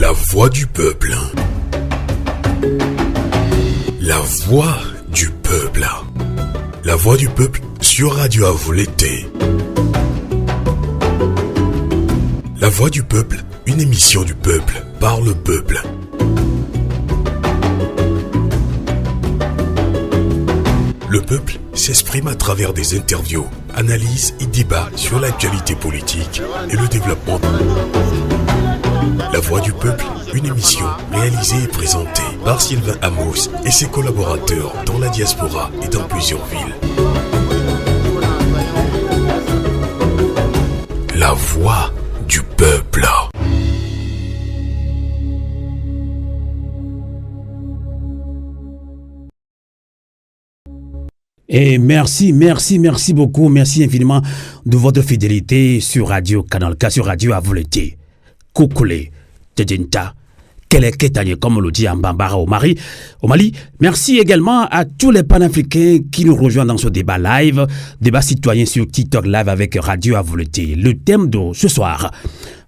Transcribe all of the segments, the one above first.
La voix du peuple. La voix du peuple. La voix du peuple sur Radio à vous l'été. La voix du peuple, une émission du peuple, par le peuple. Le peuple s'exprime à travers des interviews, analyses et débats sur l'actualité politique et le développement. La voix du peuple, une émission réalisée et présentée par Sylvain Amos et ses collaborateurs dans la diaspora et dans plusieurs villes. La voix du peuple. Et merci beaucoup, merci infiniment de votre fidélité sur Radio Canal K, sur Radio Avouleté. Koukoulé, Tedjenta, Keleketanye, comme on le dit en Bambara au Mali. Merci également à tous les panafricains qui nous rejoignent dans ce débat live, débat citoyen sur TikTok live avec Radio Avouleté. Le thème de ce soir,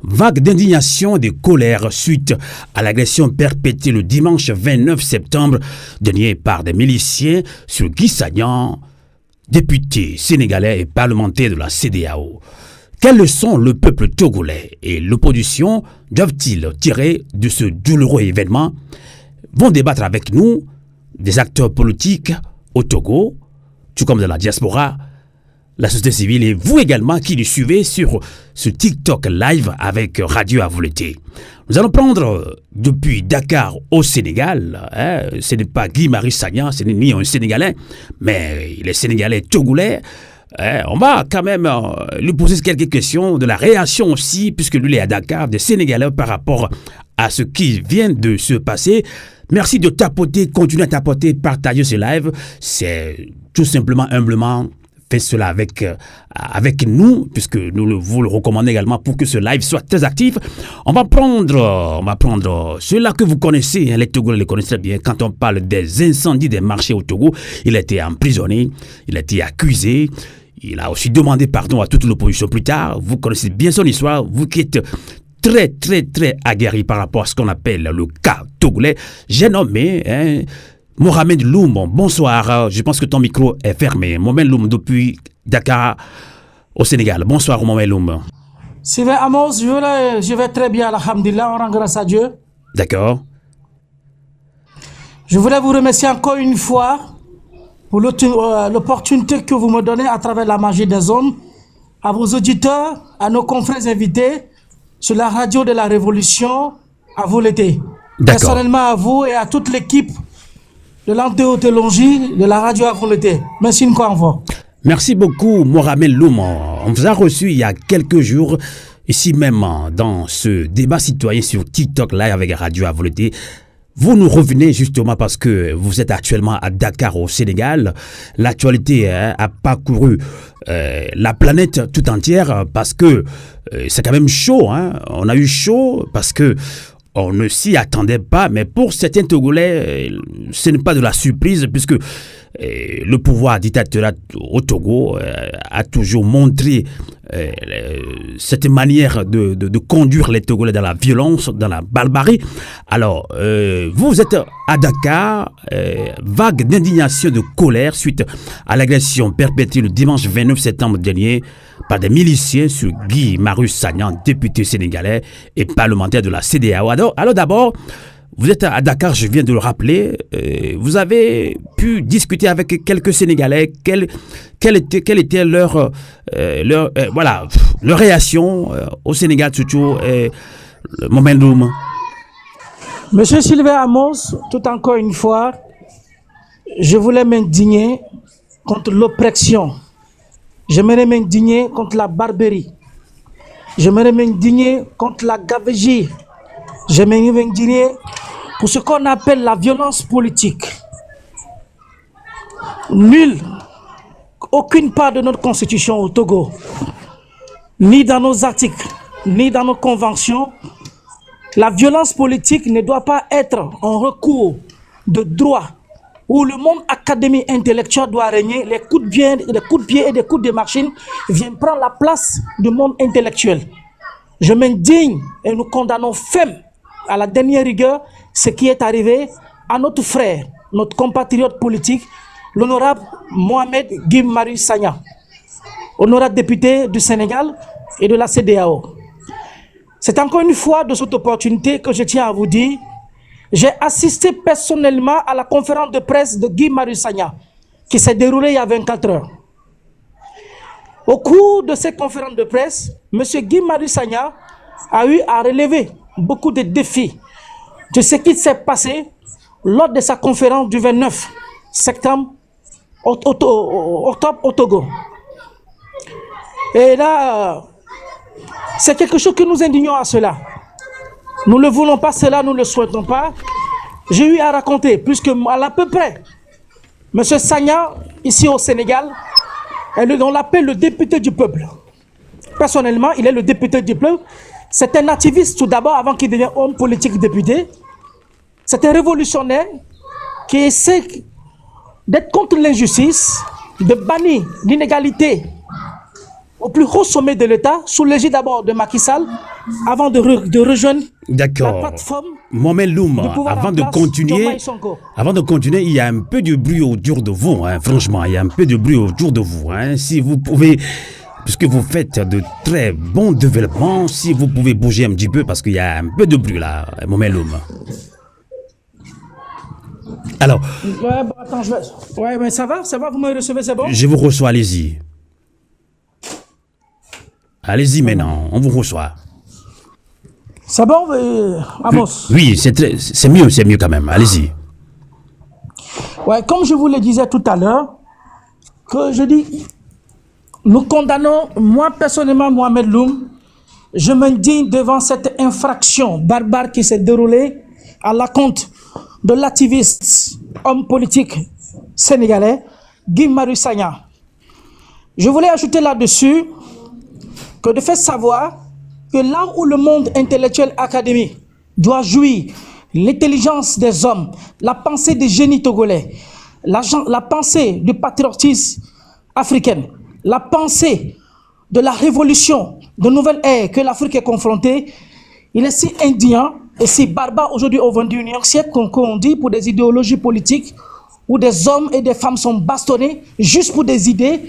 vague d'indignation et de colère suite à l'agression perpétrée le dimanche 29 septembre dernier par des miliciens sur Guy Sagnan, député sénégalais et parlementaire de la CEDEAO. Quelles leçons le peuple togolais et l'opposition doivent-ils tirer de ce douloureux événement? Vont débattre avec nous des acteurs politiques au Togo, tout comme dans la diaspora, la société civile et vous également qui nous suivez sur ce TikTok live avec Radio Avouleté. Nous allons prendre depuis Dakar au Sénégal, ce n'est pas Guy Marius Sagnan, ce n'est ni un Sénégalais, mais il est Sénégalais togolais. On va quand même lui poser quelques questions de la réaction aussi, puisque lui est à Dakar, des Sénégalais par rapport à ce qui vient de se passer. Merci de tapoter, continuer à tapoter, partager ce live. C'est tout simplement, humblement, faites cela avec nous, puisque nous vous le recommandons également pour que ce live soit très actif. On va prendre ceux-là que vous connaissez, les Togolais le connaissent très bien. Quand on parle des incendies des marchés au Togo, il a été emprisonné, il a été accusé, il a aussi demandé pardon à toute l'opposition plus tard. Vous connaissez bien son histoire, vous qui êtes très aguerri par rapport à ce qu'on appelle le cas togolais. J'ai nommé Mohamed Loum, bonsoir. Je pense que ton micro est fermé. Mohamed Loum depuis Dakar au Sénégal. Bonsoir Mohamed Loum. Sylvain Amos, je vais très bien, alhamdulillah, on rend grâce à Dieu. D'accord. Je voulais vous remercier encore une fois pour l'opportunité que vous me donnez à travers la magie des hommes, à vos auditeurs, à nos confrères invités sur la radio de la Révolution, à vous l'été. Personnellement à vous et à toute l'équipe de l'antéotélongie de la radio à vous l'été. Merci encore fois. Merci beaucoup Mohamed Loum. On vous a reçu il y a quelques jours, ici même dans ce débat citoyen sur TikTok live avec Radio à vous l'été. Vous nous revenez justement parce que vous êtes actuellement à Dakar au Sénégal. L'actualité a parcouru la planète tout entière parce que c'est quand même chaud. On a eu chaud parce que on ne s'y attendait pas, mais pour certains Togolais, ce n'est pas de la surprise puisque le pouvoir dictatorial au Togo a toujours montré cette manière de conduire les Togolais dans la violence, dans la barbarie. Alors, vous êtes à Dakar, vague d'indignation, de colère suite à l'agression perpétrée le dimanche 29 septembre dernier par des miliciens sur Guy Marius Sagnan, député sénégalais et parlementaire de la CEDEAO. Alors d'abord, vous êtes à Dakar, je viens de le rappeler, vous avez pu discuter avec quelques Sénégalais, quelle était leur réaction au Sénégal, surtout, le momentum. Monsieur Sylvain Amos, tout encore une fois, je voulais m'indigner contre l'oppression. J'aimerais m'indigner contre la barbarie. J'aimerais m'indigner contre la gabegie. J'aimerais m'indigner pour ce qu'on appelle la violence politique. Nulle, aucune part de notre constitution au Togo, ni dans nos articles, ni dans nos conventions, la violence politique ne doit pas être un recours de droit où le monde académique intellectuel doit régner, les coups de pied et des coups de machine viennent prendre la place du monde intellectuel. Je m'indigne et nous condamnons à la dernière rigueur ce qui est arrivé à notre frère, notre compatriote politique, l'honorable Mohamed Guy Marius Sagna, honorable député du Sénégal et de la CEDEAO. C'est encore une fois de cette opportunité que je tiens à vous dire, j'ai assisté personnellement à la conférence de presse de Guy Marius Sagna, qui s'est déroulée il y a 24 heures. Au cours de cette conférence de presse, M. Guy Marius Sagna a eu à relever beaucoup de défis de ce qui s'est passé lors de sa conférence du 29 septembre octobre au Togo. Et là, c'est quelque chose que nous indignons à cela. Nous ne le voulons pas, cela, nous ne le souhaitons pas. J'ai eu à raconter, puisque à peu près, M. Sagna, ici au Sénégal, on l'appelle le député du peuple. Personnellement, il est le député du peuple. C'est un activiste tout d'abord, avant qu'il devienne homme politique député. C'est un révolutionnaire qui essaie d'être contre l'injustice, de bannir l'inégalité au plus haut sommet de l'État, sous l'égide d'abord de Macky Sall, avant de rejoindre la plateforme. Mohamed Loum, avant de continuer, il y a un peu de bruit autour de vous, hein, franchement, il y a un peu de bruit autour de vous. Hein, si vous pouvez, puisque vous faites de très bons développements, si vous pouvez bouger un petit peu, parce qu'il y a un peu de bruit là, Mohamed Loum. Alors. Ouais, bon, attends, mais ça va, vous me recevez, c'est bon? Je vous reçois, allez-y. Allez-y maintenant, on vous reçoit. C'est bon, Amos? Oui, c'est mieux quand même, allez-y. Ouais, comme je vous le disais tout à l'heure, que je dis, nous condamnons, moi personnellement, Mohamed Loum, je m'indigne devant cette infraction barbare qui s'est déroulée à la compte de l'activiste, homme politique sénégalais, Guy Marius Sagna. Je voulais ajouter là-dessus que de faire savoir que là où le monde intellectuel académique doit jouir l'intelligence des hommes, la pensée des génies togolais, la pensée du patriotisme africain, la pensée de la révolution de nouvelle ère que l'Afrique est confrontée, il est si indignant et si barbare aujourd'hui au XXIe siècle qu'on dit pour des idéologies politiques où des hommes et des femmes sont bastonnés juste pour des idées,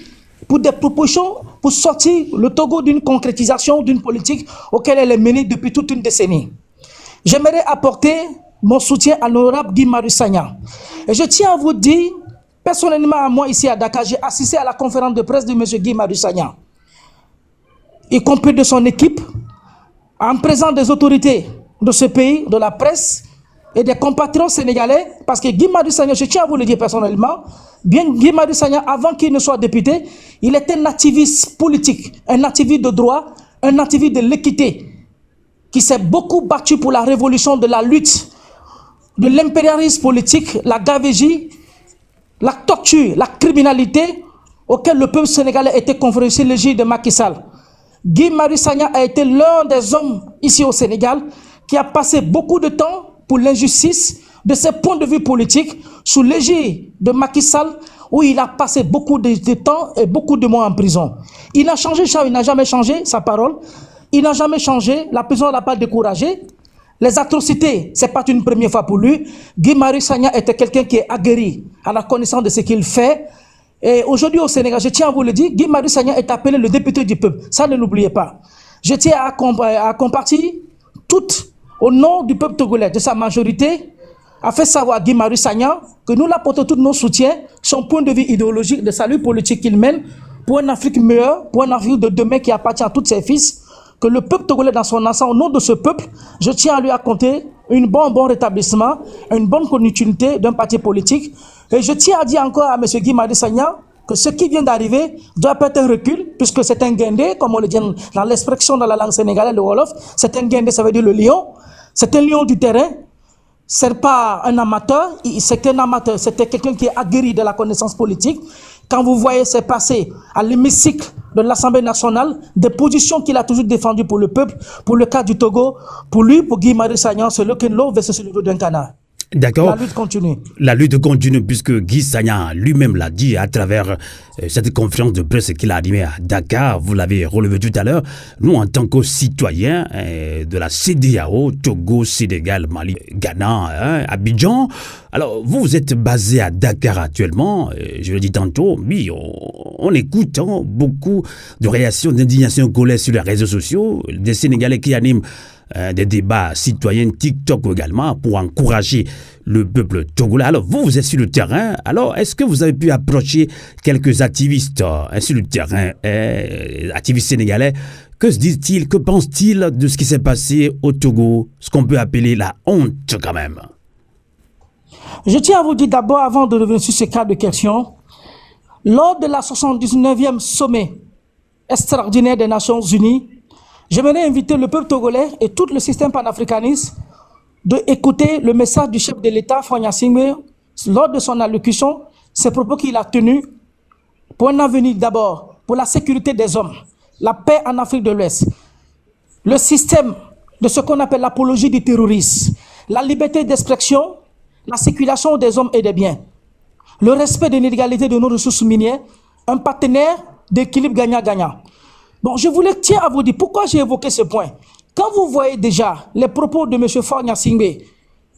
pour des propositions, pour sortir le Togo d'une concrétisation d'une politique auquel elle est menée depuis toute une décennie. J'aimerais apporter mon soutien à l'honorable Guy Marius Sagna. Et je tiens à vous dire, personnellement, moi ici à Dakar, j'ai assisté à la conférence de presse de M. Guy Marius Sagna, y compris de son équipe, en présence des autorités de ce pays, de la presse et des compatriotes sénégalais, parce que Guy Marius Sagna, je tiens à vous le dire personnellement, bien Guy Marius Sagna, avant qu'il ne soit député, il était un activiste politique, un activiste de droit, un activiste de l'équité, qui s'est beaucoup battu pour la révolution de la lutte, de l'impérialisme politique, la gabegie, la torture, la criminalité auquel le peuple sénégalais était confronté sous l'égide de Macky Sall. Guy Marius Sagna a été l'un des hommes ici au Sénégal qui a passé beaucoup de temps pour l'injustice de ses points de vue politiques sous l'égide de Macky Sall, où il a passé beaucoup de temps et beaucoup de mois en prison. Il n'a jamais changé sa parole, il n'a jamais changé, la prison ne l'a pas découragé. Les atrocités, ce n'est pas une première fois pour lui. Guy Marius Sagna était quelqu'un qui est aguerri à la connaissance de ce qu'il fait. Et aujourd'hui au Sénégal, je tiens à vous le dire, Guy Marius Sagna est appelé le député du peuple. Ça, ne l'oubliez pas. Je tiens à compartir tout au nom du peuple togolais, de sa majorité, a fait savoir Guy Marius Sagna que nous l'apportons tous nos soutiens, son point de vue idéologique, de salut politique qu'il mène pour une Afrique meilleure, pour une Afrique de demain qui appartient à tous ses fils, que le peuple togolais dans son ensemble, au nom de ce peuple, je tiens à lui accorder un bon rétablissement, une bonne continuité d'un parti politique. Et je tiens à dire encore à M. Guy Marius Sagna que ce qui vient d'arriver doit pas être un recul, puisque c'est un guindé, comme on le dit dans l'expression dans la langue sénégalaise, le Wolof, c'est un guindé, ça veut dire le lion, c'est un lion du terrain. C'est pas un amateur, c'était un amateur, c'était quelqu'un qui est aguerri de la connaissance politique. Quand vous voyez ce passé à l'hémicycle de l'Assemblée nationale, des positions qu'il a toujours défendues pour le peuple, pour le cas du Togo, pour lui, pour Guy Marius Sagna, c'est le Kenlo versus le dos d'un canard. D'accord. La lutte continue. La lutte continue puisque Guy Sagna lui-même l'a dit à travers cette conférence de presse qu'il a animée à Dakar. Vous l'avez relevé tout à l'heure. Nous, en tant que citoyens de la CEDEAO, Togo, Sénégal, Mali, Ghana, Abidjan, alors vous êtes basé à Dakar actuellement. Je le dis tantôt, oui, on écoute beaucoup de réactions, d'indignation, de colère sur les réseaux sociaux, des Sénégalais qui animent des débats citoyens TikTok également pour encourager le peuple togolais. Alors vous êtes sur le terrain, alors est-ce que vous avez pu approcher quelques activistes sur le terrain, activistes sénégalais? Que se disent-ils, que pensent-ils de ce qui s'est passé au Togo, ce qu'on peut appeler la honte quand même? Je tiens à vous dire d'abord, avant de revenir sur ce cas de question, lors de la 79e sommet extraordinaire des Nations Unies, j'aimerais inviter le peuple togolais et tout le système panafricaniste d'écouter le message du chef de l'État, Faure Gnassingbé, lors de son allocution, ces propos qu'il a tenus pour un avenir d'abord, pour la sécurité des hommes, la paix en Afrique de l'Ouest, le système de ce qu'on appelle l'apologie du terrorisme, la liberté d'expression, la circulation des hommes et des biens, le respect de l'égalité de nos ressources minières, un partenaire d'équilibre gagnant-gagnant. Bon, je tiens à vous dire pourquoi j'ai évoqué ce point. Quand vous voyez déjà les propos de M. Faure Gnassingbé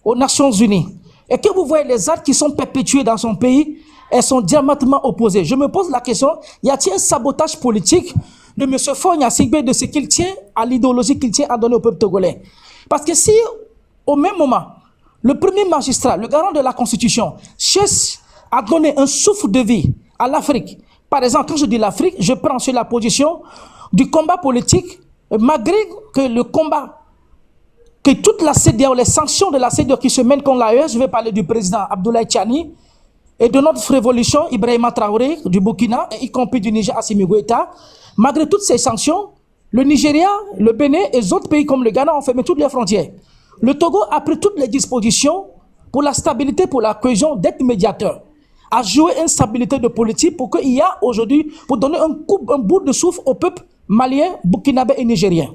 aux Nations Unies et que vous voyez les actes qui sont perpétués dans son pays, elles sont diamétralement opposées. Je me pose la question, y a-t-il un sabotage politique de M. Faure Gnassingbé de ce qu'il tient à l'idéologie qu'il tient à donner au peuple togolais? Parce que si, au même moment, le premier magistrat, le garant de la Constitution, cherche à donner un souffle de vie à l'Afrique, par exemple, quand je dis l'Afrique, je prends sur la position du combat politique, malgré que le combat, que toute la CEDEAO, les sanctions de la CEDEAO qui se mènent contre l'AES, je vais parler du président Abdoulaye Tchani, et de notre révolution, Ibrahima Traoré, du Burkina, et y compris du Niger, Assimi Goïta, malgré toutes ces sanctions, le Nigeria, le Bénin et les autres pays comme le Ghana ont fermé toutes les frontières. Le Togo a pris toutes les dispositions pour la stabilité, pour la cohésion, d'être médiateur, à jouer une stabilité de politique pour qu'il y a aujourd'hui, pour donner un bout de souffle au peuple malien, burkinabé et nigérien.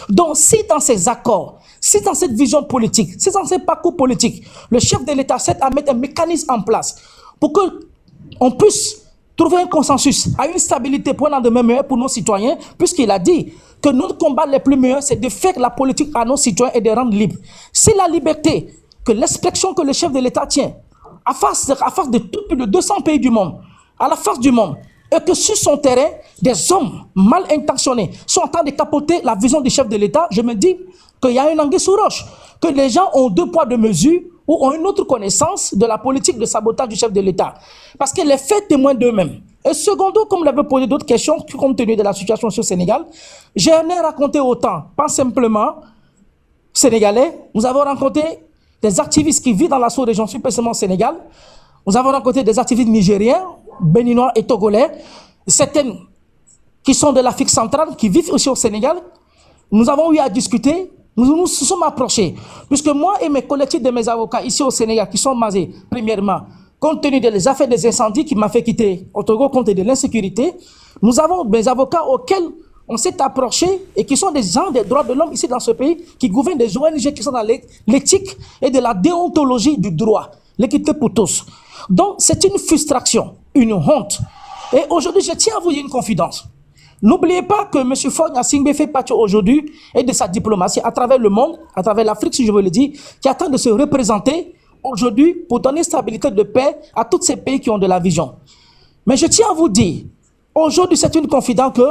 Donc, si dans ces accords, si dans cette vision politique, si dans ces parcours politiques, le chef de l'État s'aide à mettre un mécanisme en place pour qu'on puisse trouver un consensus à une stabilité pour un lendemain meilleur pour nos citoyens, puisqu'il a dit que notre combat le plus meilleur, c'est de faire la politique à nos citoyens et de les rendre libres. C'est la liberté, que l'expression que le chef de l'État tient, à face de plus de 200 pays du monde, à la face du monde, et que sur son terrain, des hommes mal intentionnés sont en train de capoter la vision du chef de l'État, je me dis qu'il y a une anguille sous roche, que les gens ont deux poids, deux mesures, ou ont une autre connaissance de la politique de sabotage du chef de l'État. Parce que les faits témoignent d'eux-mêmes. Et secondo, comme l'avait posé d'autres questions, compte tenu de la situation sur le Sénégal, j'ai aimé raconter autant, pas simplement sénégalais, nous avons rencontré des activistes qui vivent dans la sous-région, spécialement au Sénégal. Nous avons rencontré des activistes nigériens, béninois et togolais, certaines qui sont de l'Afrique centrale, qui vivent aussi au Sénégal. Nous avons eu à discuter, nous nous sommes approchés. Puisque moi et mes collectifs de mes avocats ici au Sénégal, qui sont basés, premièrement, compte tenu des affaires des incendies qui m'a fait quitter au Togo, compte tenu de l'insécurité, nous avons des avocats auxquels on s'est approché et qui sont des gens des droits de l'homme ici dans ce pays, qui gouvernent des ONG qui sont dans l'éthique et de la déontologie du droit, l'équité pour tous. Donc, c'est une frustration, une honte. Et aujourd'hui, je tiens à vous dire une confidence. N'oubliez pas que M. Faure Gnassingbé fait partie aujourd'hui et de sa diplomatie à travers le monde, à travers l'Afrique, si je veux le dire, qui attend de se représenter aujourd'hui pour donner stabilité de paix à tous ces pays qui ont de la vision. Mais je tiens à vous dire, aujourd'hui, c'est une confidence que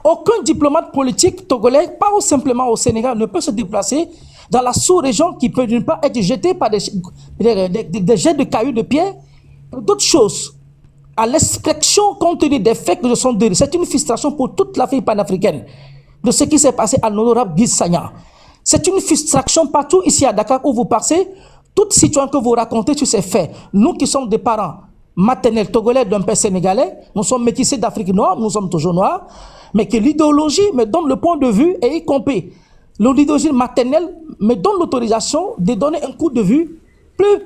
aucun diplomate politique togolais, pas simplement au Sénégal, ne peut se déplacer dans la sous-région qui peut ne pas être jeté par des jets de cailloux de pierre, pour d'autres choses, à l'expression compte tenu des faits que sont dérivés. C'est une frustration pour toute l'Afrique panafricaine de ce qui s'est passé à l'honorable Guy Sagna. C'est une frustration partout ici à Dakar où vous passez, tout citoyen que vous racontez sur ces faits. Nous qui sommes des parents maternels togolais d'un père sénégalais, nous sommes métissés d'Afrique noire, nous sommes toujours noirs, mais que l'idéologie me donne le point de vue, et y compris l'idéologie maternelle me donne l'autorisation de donner un coup de vue plus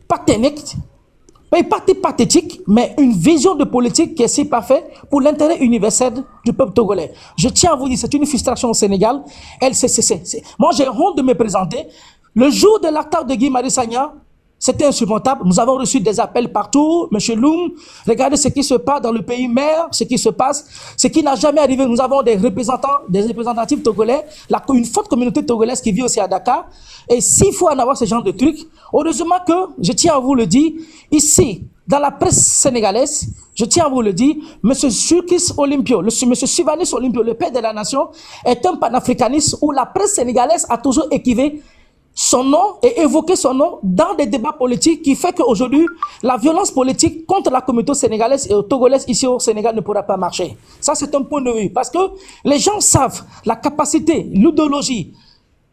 pathétique, pas pathétique, mais une vision de politique qui est si parfaite pour l'intérêt universel du peuple togolais. Je tiens à vous dire, c'est une frustration au Sénégal. Moi, j'ai honte de me présenter. Le jour de l'attaque de Guy Marius Sagna, C'était insupportable. Nous avons reçu des appels partout. Monsieur Loum, regardez ce qui se passe dans le pays mère, ce qui se passe, ce qui n'a jamais arrivé. Nous avons des représentatifs togolais, une forte communauté togolaise qui vit aussi à Dakar. Et s'il faut en avoir ce genre de trucs, heureusement que, je tiens à vous le dire, ici, dans la presse sénégalaise, je tiens à vous le dire, M. Sukis Olympio, M. Sivanis Olympio, le père de la nation, est un panafricaniste où la presse sénégalaise a toujours équivé son nom et évoqué son nom dans des débats politiques qui fait qu'aujourd'hui, la violence politique contre la communauté sénégalaise et togolaise ici au Sénégal ne pourra pas marcher. Ça, c'est un point de vue. Parce que les gens savent la capacité, l'idéologie,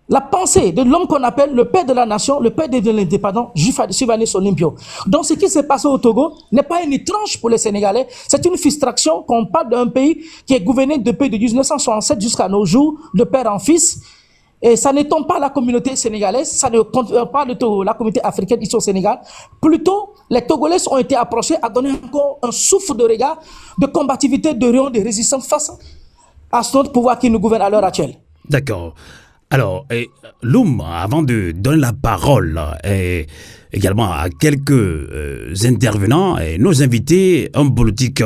la pensée de l'homme qu'on appelle le père de la nation, le père de l'indépendant, Sivanis Olympio. Donc, ce qui s'est passé au Togo n'est pas une étrange pour les Sénégalais. C'est une frustration qu'on parle d'un pays qui est gouverné depuis de 1967 jusqu'à nos jours, de père en fils. Et ça ne tombe pas la communauté sénégalaise, ça ne compte pas la communauté africaine ici au Sénégal. Plutôt, les Togolais ont été approchés à donner encore un souffle de regard, de combativité, de rayon, de résistance face à ce notre pouvoir qui nous gouverne à l'heure actuelle. D'accord. Alors, Loum, avant de donner la parole également à quelques intervenants, nos invités, hommes politiques,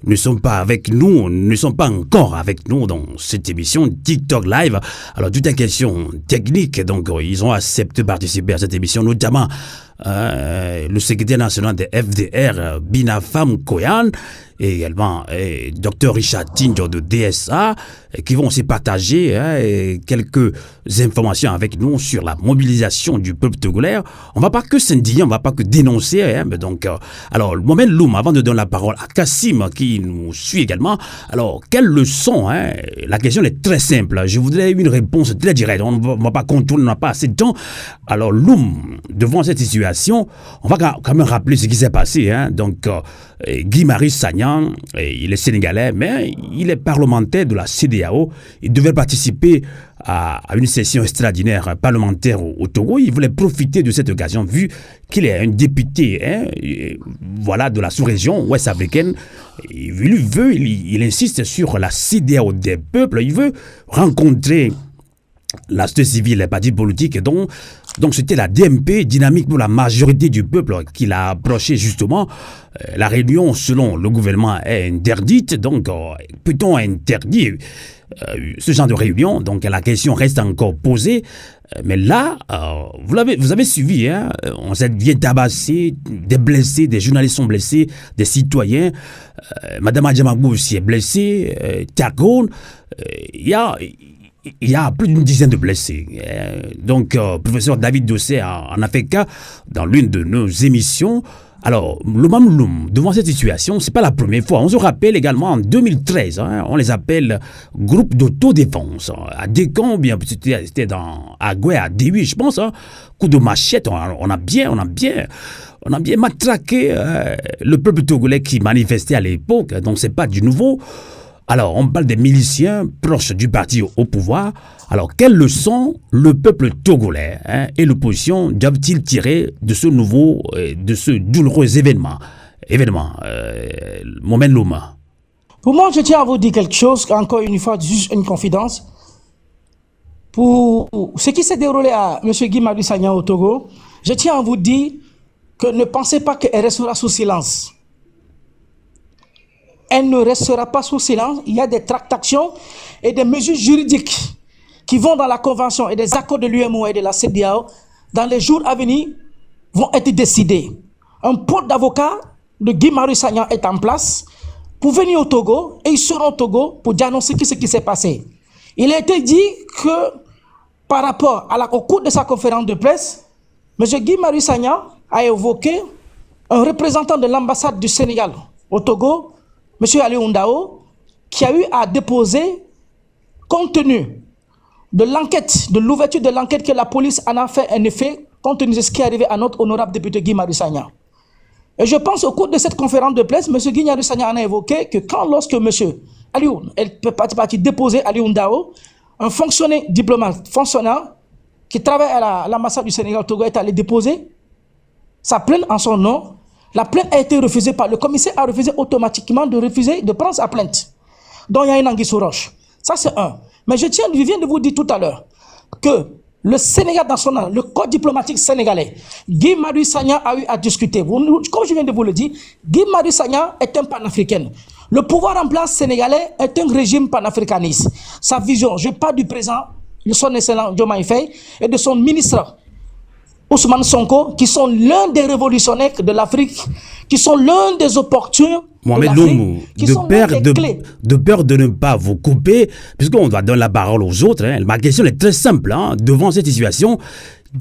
ne sont pas avec nous, ne sont pas encore avec nous dans cette émission TikTok Live. Alors, toute une question technique, donc ils ont accepté de participer à cette émission, notamment le secrétaire national de FDR, Binafam Koyan, et également Dr Richard Tinjo de DSA, qui vont aussi partager quelques informations avec nous sur la mobilisation du peuple togolais. On ne va pas que s'indigner, on ne va pas que dénoncer. Mais donc, alors, Mohamed Loum, avant de donner la parole à Kassim, qui nous suit également, alors, quelle leçon La question est très simple. Je voudrais une réponse très directe. On ne va pas contourner, on n'a pas assez de temps. Alors, Loum, devant cette situation, on va quand même rappeler ce qui s'est passé. Donc, Guy-Marius Sagna, il est sénégalais, mais il est parlementaire de la CEDEAO. Il devait participer à une session extraordinaire parlementaire au Togo. Il voulait profiter de cette occasion, vu qu'il est un député de la sous-région ouest-africaine. Il insiste sur la CEDEAO des peuples. Il veut rencontrer la société civile, les partis politiques. Donc c'était la DMP, Dynamique pour la majorité du peuple, qui l'a approché justement. La réunion, selon le gouvernement, est interdite. Donc, peut-on interdire ce genre de réunion? Donc, la question reste encore posée. Mais là, vous avez suivi, on s'est bien tabassé, des blessés, des journalistes sont blessés, des citoyens. Madame Adjamagou aussi est blessée, Tagoun. Il y a plus d'une dizaine de blessés. Donc, professeur David Dossé en a fait cas dans l'une de nos émissions. Alors, Loum Loum, devant cette situation, c'est pas la première fois. On se rappelle également en 2013, on les appelle groupe d'autodéfense. À Décon, bien, c'était à Goué, à D8, je pense, coup de machette, on a bien matraqué le peuple togolais qui manifestait à l'époque. Donc, c'est pas du nouveau. Alors, on parle des miliciens proches du parti au pouvoir. Alors, quelles leçons le peuple togolais et l'opposition doivent-ils tirer de ce nouveau, de ce douloureux événement Mohamed Loum. Pour moi, je tiens à vous dire quelque chose, encore une fois, juste une confidence. Pour ce qui s'est déroulé à M. Guy-Marius Sagna au Togo, je tiens à vous dire que ne pensez pas qu'elle restera sous silence. Elle ne restera pas sous silence. Il y a des tractations et des mesures juridiques qui vont dans la convention et des accords de l'UMOA et de la CEDEAO dans les jours à venir vont être décidés. Un pôle d'avocats de Guy-Marius Sagna est en place pour venir au Togo et ils seront au Togo pour dénoncer ce qui s'est passé. Il a été dit que par rapport au cours de sa conférence de presse, M. Guy-Marius Sagna a évoqué un représentant de l'ambassade du Sénégal au Togo, M. Aliou Ndao, qui a eu à déposer, compte tenu de l'enquête, de l'ouverture de l'enquête que la police en a fait un effet, compte tenu de ce qui est arrivé à notre honorable député Guy-Marius Sagna. Et je pense au cours de cette conférence de presse, M. Guy-Marius Sagna en a évoqué que lorsque M. Aliou, elle peut partir déposer Aliou Ndao, un fonctionnaire diplomate, fonctionnaire, qui travaille à l'ambassade du Sénégal au Togo, est allé déposer sa plainte en son nom. La plainte a été refusée par le commissaire, a refusé automatiquement de prendre sa plainte. Donc il y a une anguille sous roche. Ça c'est un. Mais je viens de vous dire tout à l'heure que le Sénégal national, le code diplomatique sénégalais, Guy Marius Sagna a eu à discuter. Comme je viens de vous le dire, Guy Marius Sagna est un panafricain. Le pouvoir en place sénégalais est un régime panafricaniste. Sa vision, je parle du président, de son excellent Diomaye Faye et de son ministre Ousmane Sonko, qui sont l'un des révolutionnaires de l'Afrique, qui sont l'un des opportuns Mohamed Loum, de peur de ne pas vous couper, puisqu'on doit donner la parole aux autres, hein, ma question est très simple. Hein, devant cette situation,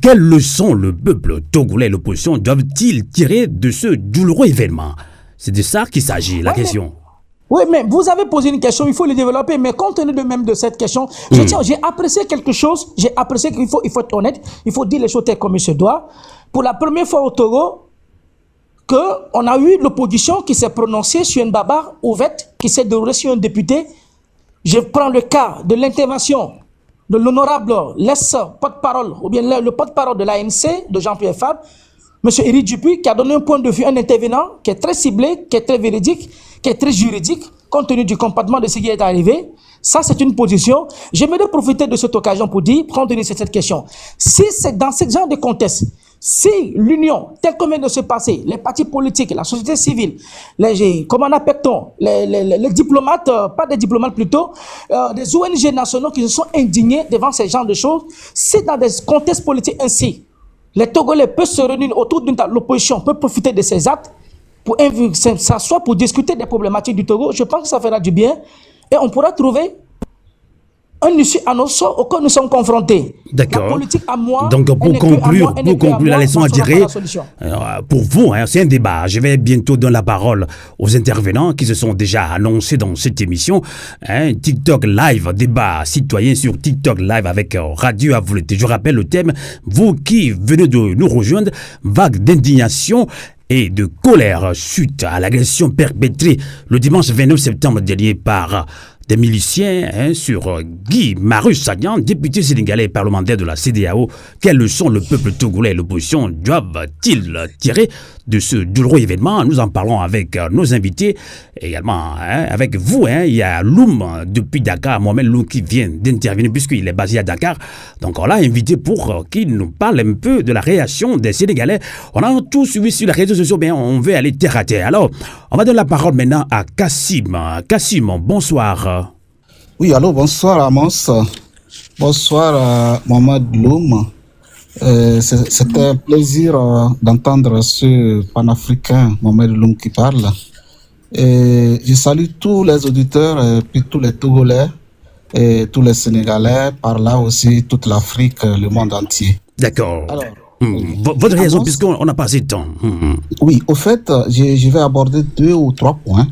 quelles leçons le peuple togolais et l'opposition doivent-ils tirer de ce douloureux événement? C'est de ça qu'il s'agit, la question. Oui, mais vous avez posé une question, il faut le développer. Mais compte tenu de même de cette question, j'ai apprécié quelque chose. J'ai apprécié qu'il faut être honnête. Il faut dire les choses comme il se doit. Pour la première fois au Togo, qu'on a eu l'opposition qui s'est prononcée sur une bagarre ouverte qui s'est déroulée sur un député. Je prends le cas de l'intervention de l'honorable porte-parole, ou bien le porte-parole de l'ANC, de Jean-Pierre Fabre, M. Éric Dupuis, qui a donné un point de vue, un intervenant qui est très ciblé, qui est très véridique, qui est très juridique, compte tenu du comportement de ce qui est arrivé. Ça, c'est une position. J'aimerais profiter de cette occasion pour dire, compte tenu de cette question, si c'est dans ce genre de contexte, si l'union, telle qu'on vient de se passer, les partis politiques, la société civile, comment on appelle-t-on, les diplomates, pas des diplomates plutôt, des ONG nationaux qui se sont indignés devant ce genre de choses, si dans des contextes politiques ainsi, les Togolais peuvent se réunir autour d'une table, l'opposition peut profiter de ces actes pour s'asseoir pour discuter des problématiques du Togo, je pense que ça fera du bien et on pourra trouver un issue à nos sorts auxquels nous sommes confrontés. D'accord. La politique à moi. Donc pour conclure la leçon à tirer, pour vous, hein, c'est un débat. Je vais bientôt donner la parole aux intervenants qui se sont déjà annoncés dans cette émission. Hein, TikTok Live, débat citoyen sur TikTok Live avec Radio à volonté. Je rappelle le thème, vous qui venez de nous rejoindre, vague d'indignation et de colère suite à l'agression perpétrée le dimanche 29 septembre dernier par des miliciens sur Guy Marius Sagna, député sénégalais et parlementaire de la CEDEAO. Quelles leçons le peuple togolais et l'opposition doivent-ils tirer de ce douloureux événement? Nous en parlons avec nos invités, également avec vous. Il y a Loum depuis Dakar, Mohamed Loum qui vient d'intervenir puisqu'il est basé à Dakar. Donc on l'a invité pour qu'il nous parle un peu de la réaction des Sénégalais. On a tout suivi sur les réseaux sociaux, mais on veut aller terre à terre. Alors, on va donner la parole maintenant à Kassim. Kassim, bonsoir. Oui, allô, bonsoir Amos. Bonsoir Mohamed Loum. C'était un plaisir d'entendre ce panafricain Mohamed Loum qui parle. Et je salue tous les auditeurs, et puis tous les Togolais, et tous les Sénégalais, par là aussi toute l'Afrique, le monde entier. D'accord. Alors, votre raison, puisqu'on a passé de temps. Oui, au fait, je vais aborder 2 ou 3 points.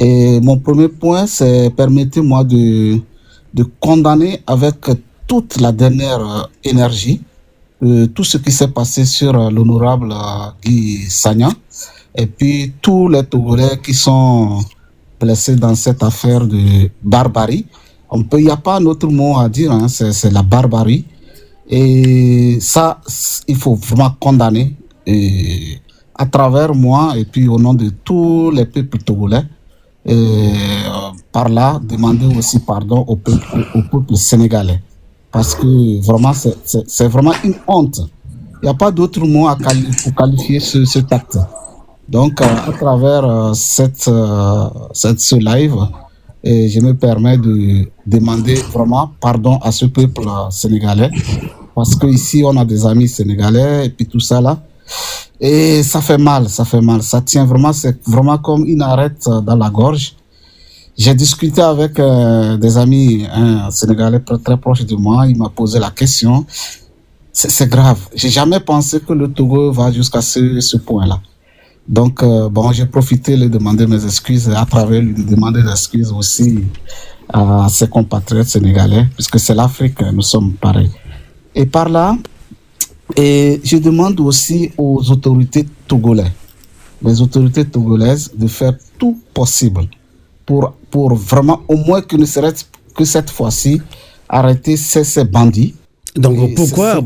Et mon premier point, c'est permettez-moi de condamner avec toute la dernière énergie tout ce qui s'est passé sur l'honorable Guy Sagna et puis tous les Togolais qui sont blessés dans cette affaire de barbarie. Il n'y a pas un autre mot à dire, hein, c'est la barbarie. Et ça, il faut vraiment condamner à travers moi et puis au nom de tous les peuples togolais. Et par là, demander aussi pardon au peuple sénégalais. Parce que vraiment, c'est vraiment une honte. Il n'y a pas d'autre mot pour qualifier cet acte. Donc, à travers ce live, je me permets de demander vraiment pardon à ce peuple sénégalais. Parce qu'ici, on a des amis sénégalais et puis tout ça là. Et ça fait mal. Ça tient vraiment, c'est vraiment comme une arête dans la gorge. J'ai discuté avec des amis sénégalais très proches de moi. Il m'a posé la question. C'est grave. J'ai jamais pensé que le Togo va jusqu'à ce point-là. Donc, j'ai profité de demander mes excuses et à travers lui de demander des excuses aussi à ses compatriotes sénégalais, puisque c'est l'Afrique, nous sommes pareils. Et par là, et je demande aussi aux autorités togolaises, les autorités togolaises, de faire tout possible pour vraiment, au moins que ne serait-ce que cette fois-ci, arrêter ces bandits. Donc pourquoi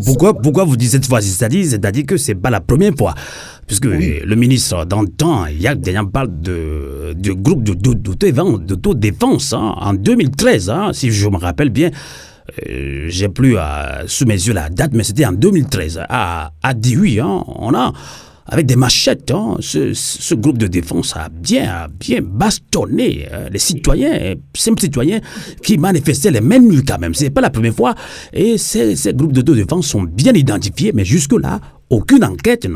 vous dites cette fois-ci? C'est-à-dire que c'est pas la première fois, puisque oui. Le ministre d'antan, Yack parle de groupe d'autodéfense en 2013, si je me rappelle bien. j'ai plus sous mes yeux la date, mais c'était en 2013, à Dioui, hein, on a, avec des machettes, hein, ce groupe de défense a bien bastonné les citoyens, simples citoyens qui manifestaient les mains nues quand même. C'est pas la première fois. Et ces groupes d'autodéfense sont bien identifiés, mais jusque-là, aucune enquête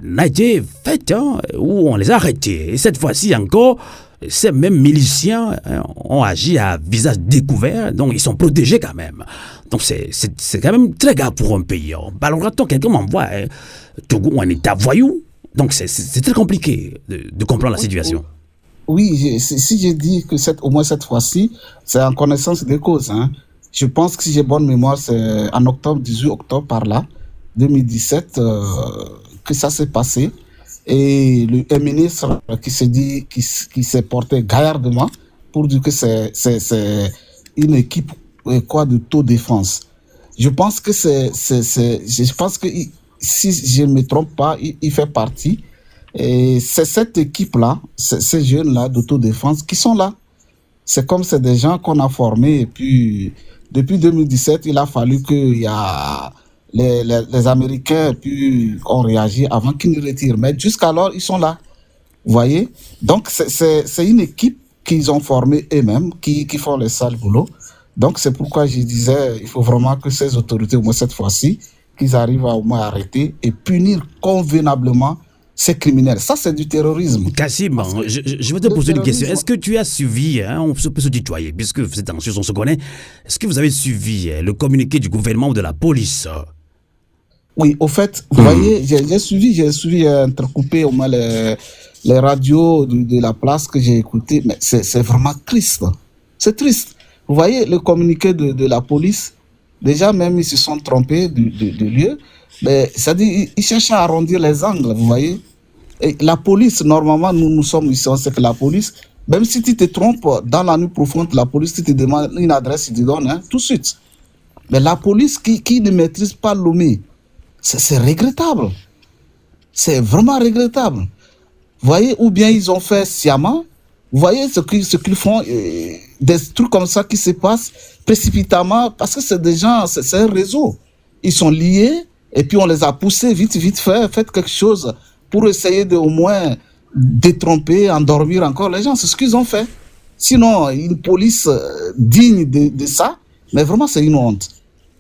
n'a été faite, hein, où on les a arrêtés. Et cette fois-ci encore, ces mêmes miliciens ont agi à visage découvert, donc ils sont protégés quand même. Donc c'est quand même très grave pour un pays. Alors quand quelqu'un m'envoie Togo ou un État voyou, donc c'est très compliqué de comprendre la situation. Oui, si je dis que au moins cette fois-ci, c'est en connaissance des causes. Hein. Je pense que si j'ai bonne mémoire, c'est en octobre, 18 octobre par là, 2017, que ça s'est passé. Et un ministre qui s'est porté gaillardement pour dire que c'est une équipe d'autodéfense. Je pense que si je ne me trompe pas, il fait partie. Et c'est cette équipe-là, ces jeunes-là d'autodéfense qui sont là. C'est comme c'est des gens qu'on a formés. Et puis, depuis 2017, il a fallu qu'il y a les Américains ont réagi avant qu'ils ne retirent. Mais jusqu'alors, ils sont là. Vous voyez? Donc, c'est une équipe qu'ils ont formée eux-mêmes, qui font le sale boulot. Donc, c'est pourquoi je disais, il faut vraiment que ces autorités, au moins cette fois-ci, qu'ils arrivent à au moins arrêter et punir convenablement ces criminels. Ça, c'est du terrorisme. Kassim, je vais te poser une question. Est-ce que tu as suivi, hein, on peut se tutoyer, puisque vous êtes anxieux, on se connaît, est-ce que vous avez suivi le communiqué du gouvernement ou de la police? Oui, au fait, vous voyez, j'ai suivi entrecoupé au moins les radios de la place que j'ai écoutées, mais c'est vraiment triste. C'est triste. Vous voyez, le communiqué de la police, déjà même ils se sont trompés de lieu, mais c'est-à-dire ils cherchent à arrondir les angles, vous voyez. Et la police, normalement, nous sommes ici, on sait que la police, même si tu te trompes dans la nuit profonde, la police, tu te demande une adresse, ils te donnent, hein, tout de suite. Mais la police qui ne maîtrise pas l'OMI, c'est regrettable. C'est vraiment regrettable. Vous voyez, ou bien ils ont fait sciemment. Vous voyez ce qu'ils font, des trucs comme ça qui se passent précipitamment, parce que c'est des gens, c'est un réseau. Ils sont liés, et puis on les a poussés vite fait, faites quelque chose pour essayer de au moins détromper, endormir encore les gens. C'est ce qu'ils ont fait. Sinon, une police digne de ça, mais vraiment c'est une honte.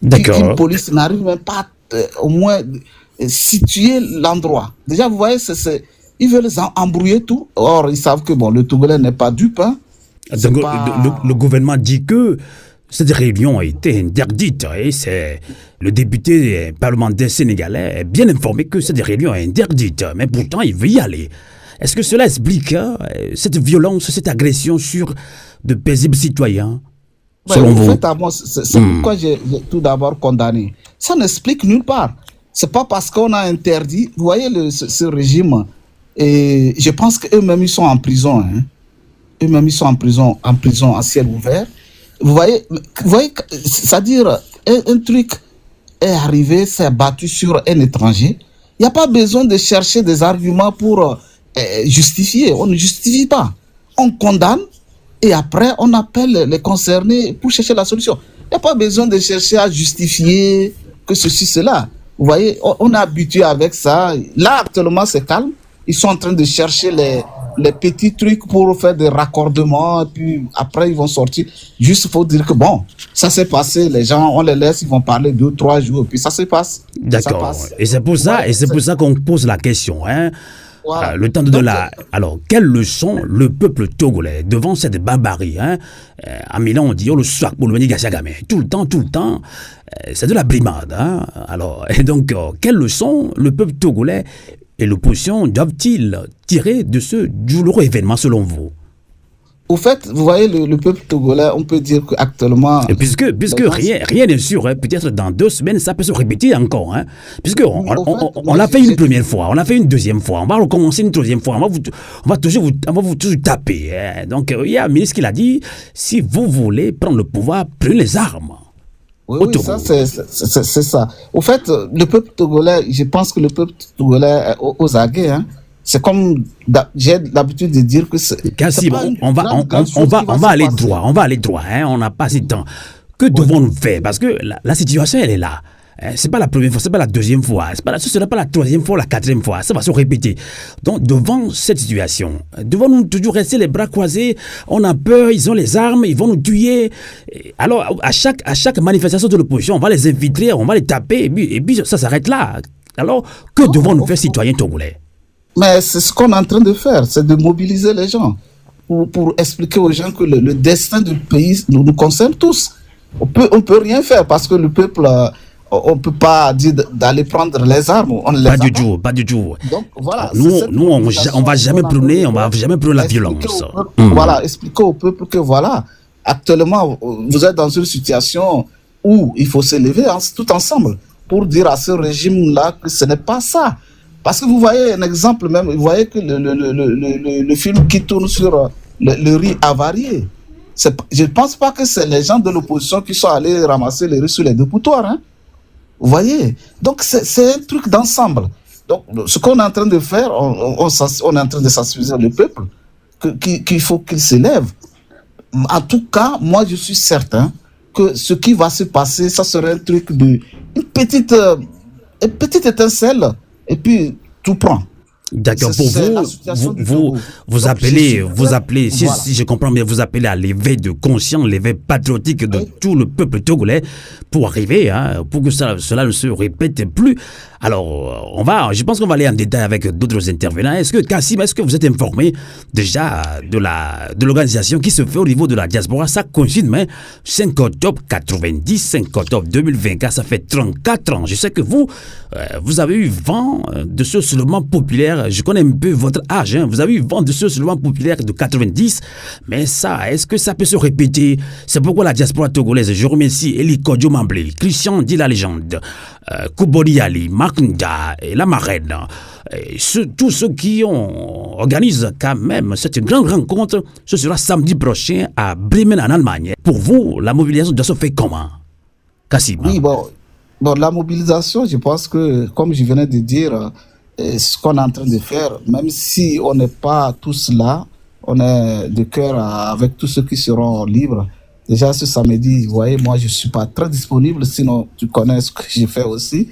D'accord. Une police n'arrive même pas au moins situer l'endroit. Déjà, vous voyez, ils veulent embrouiller tout. Or, ils savent que bon, le Togolais n'est pas dupe. Hein. Donc, le gouvernement dit que cette réunion a été interdite. Et c'est le député parlementaire sénégalais est bien informé que cette réunion est interdite. Mais pourtant, il veut y aller. Est-ce que cela explique cette violence, cette agression sur de paisibles citoyens? Selon vous? En fait, c'est pourquoi j'ai tout d'abord condamné. Ça n'explique nulle part. C'est pas parce qu'on a interdit. Vous voyez ce régime, et je pense qu'eux-mêmes ils sont en prison. Hein. Eux-mêmes ils sont en prison à ciel ouvert. Vous voyez, c'est-à-dire un truc est arrivé, s'est battu sur un étranger. Il n'y a pas besoin de chercher des arguments pour justifier. On ne justifie pas. On condamne. Et après, on appelle les concernés pour chercher la solution. Il n'y a pas besoin de chercher à justifier que ceci, cela. Vous voyez, on est habitué avec ça. Là, actuellement, c'est calme. Ils sont en train de chercher les petits trucs pour faire des raccordements. Et puis après, ils vont sortir. Juste, il faut dire que bon, ça s'est passé. Les gens, on les laisse, ils vont parler 2-3 jours. Et puis ça se passe. D'accord. Et c'est pour ça, pour ça qu'on pose la question, hein. Voilà. Le temps de la... Alors, quelle leçon le peuple togolais devant cette barbarie, hein? En Milan, on dit, oh, le soir pour le Gassagame. Tout le temps, c'est de la brimade, hein? Alors, et donc, quelle leçon le peuple togolais et l'opposition doivent-ils tirer de ce douloureux événement, selon vous? Au fait, vous voyez, le peuple togolais, on peut dire qu'actuellement... Et puisque rien n'est sûr, hein, peut-être dans 2 semaines, ça peut se répéter encore. Hein, puisque on l'a fait une première fois, on l'a fait une deuxième fois, on va recommencer une troisième fois, on va toujours vous taper. Hein. Donc, il y a un ministre qui l'a dit, si vous voulez prendre le pouvoir, prenez les armes. Oui, ça, c'est ça. Au fait, le peuple togolais, je pense que le peuple togolais est aux aguets, hein. C'est comme j'ai l'habitude de dire que c'est. Kassim, on va aller droit, hein, on n'a pas si de temps. Que devons-nous faire? Parce que la situation, elle est là. C'est pas la première fois, c'est pas la deuxième fois, ce sera pas la troisième fois, la quatrième fois, ça va se répéter. Donc, devant cette situation, devons-nous toujours rester les bras croisés? On a peur, ils ont les armes, ils vont nous tuer. Alors, à chaque manifestation de l'opposition, on va les infiltrer, on va les taper, et puis ça s'arrête là. Alors, que devons-nous faire, citoyens togolais? Mais c'est ce qu'on est en train de faire, c'est de mobiliser les gens pour expliquer aux gens que le destin du pays nous concerne tous. On peut rien faire parce que le peuple, on ne peut pas dire d'aller prendre les armes. Pas du tout. Donc voilà. Nous, on va jamais prôner la violence. Voilà, expliquer au peuple que voilà, actuellement, vous êtes dans une situation où il faut se lever tout ensemble pour dire à ce régime-là que ce n'est pas ça. Parce que vous voyez un exemple même, vous voyez que le film qui tourne sur le riz avarié, je ne pense pas que c'est les gens de l'opposition qui sont allés ramasser le riz sur les dépotoirs. Hein. Vous voyez? Donc c'est un truc d'ensemble. Donc ce qu'on est en train de faire, on est en train de sensibiliser le peuple qu'il faut qu'il s'élève. En tout cas, moi je suis certain que ce qui va se passer, ça serait un truc une petite étincelle. Et puis, tout prend. D'accord, pour vous appelez, si je comprends bien, vous appelez à l'éveil de conscience, l'éveil patriotique de tout le peuple togolais pour arriver, pour que cela ne se répète plus. Alors, je pense qu'on va aller en détail avec d'autres intervenants. Kassim, est-ce que vous êtes informé déjà de l'organisation qui se fait au niveau de la diaspora? Ça coïncide, mais 5 octobre 90, 5 octobre 2024, ça fait 34 ans. Je sais que vous avez eu vent de ce soulèvement populaire. Je connais un peu votre âge. Vous avez eu vent de ce soulèvement populaire de 90. Mais ça, est-ce que ça peut se répéter? C'est pourquoi la diaspora togolaise, je remercie Eli Kodjo Mamblé, Christian dit la légende, Koubori Ali, Marc Nda et la marraine. Tous ceux qui organisent quand même cette grande rencontre, ce sera samedi prochain à Bremen en Allemagne. Pour vous, la mobilisation doit se faire comment? Kassim. Oui, bon, la mobilisation, je pense que, comme je venais de dire, ce qu'on est en train de faire, même si on n'est pas tous là, on est de cœur avec tous ceux qui seront libres. Déjà ce samedi, vous voyez, moi je ne suis pas très disponible, sinon tu connais ce que j'ai fait aussi,